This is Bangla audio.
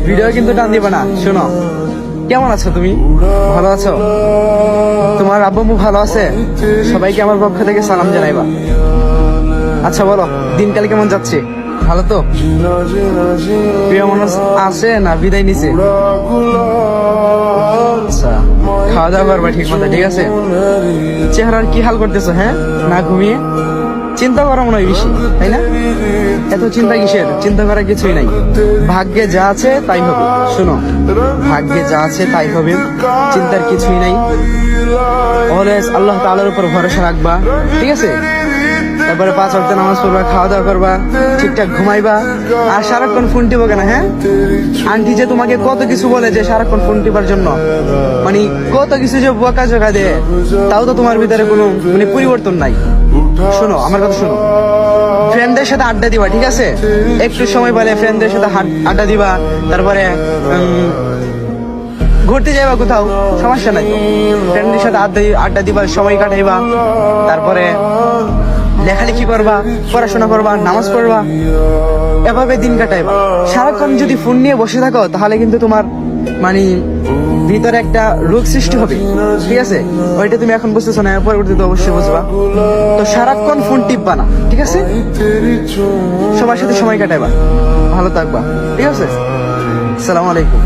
ভিডিও কিন্তু টান দিবে না। শোনো, কেমন আছো তুমি? ভালো আছো? তোমার আব্বু আম্মু ভালো আছে? সবাইকে আমার পক্ষ থেকে সালাম জানাইবা। আচ্ছা বলো, দিনকাল কেমন যাচ্ছে? ভালো তো? প্রিয় মানুষ আছে না বিদায় নিছে? আচ্ছা, খাওয়া দাওয়া করবা ঠিক মতো, ঠিক আছে? চেহারার কি হাল করতেছো? হ্যাঁ, না ঘুমিয়ে চিন্তা করা মনে হয় বেশি, তাই না? এত চিন্তা কিসের? চিন্তা করার কিছুই নাই। ভাগ্যে যা আছে তাই হবে। শোনো, ভাগ্যে যা আছে তাই হবে, চিন্তার কিছুই নাই। অলওয়েজ আল্লাহ তাআলার উপর ভরসা রাখবা, ঠিক আছে? তারপরে 5 ওয়াক্ত নামাজ পড়বা, খাওয়া দাওয়া করবা, ঠিকঠাক ঘুমাইবা, আর সারাক্ষণ ফোন টিপো কেন? হ্যাঁ, আন্টি যে তোমাকে কত কিছু বলে যে সারাক্ষণ ফোন টিপার জন্য, মানে কত কিছু যে বকা জকা দেয়, তাও তো তোমার ভিতরে কোনো মানে পরিবর্তন নাই। শোনো, আমার কথা শোনো, ফ্রেন্ডদের সাথে আড্ডা দিবা, ঠিক আছে? একটু সময় পেলে ফ্রেন্ডদের সাথে আড্ডা দিবা, তারপরে ঘুরতে যাইবা কোথাও, সমস্যা নাই। ফ্রেন্ডদের সাথে আড্ডা দিবা, সময় কাটাইবা, তারপরে লেখালেখি করবা, পড়াশোনা করবা, নামাজ পড়বা, এভাবে দিন কাটাইবা। সারাক্ষণ যদি ফোন নিয়ে বসে থাকো তাহলে কিন্তু তোমার মানে ভিতরে একটা রোগ সৃষ্টি হবে, ঠিক আছে? ওইটা তুমি এখন বুঝতেছো না, পরবর্তীতে অবশ্যই বুঝবা। তো সারাক্ষণ ফোন টিপবা না, ঠিক আছে? সবার সাথে সময় কাটাইবা, ভালো থাকবা, ঠিক আছে? আসসালামু আলাইকুম।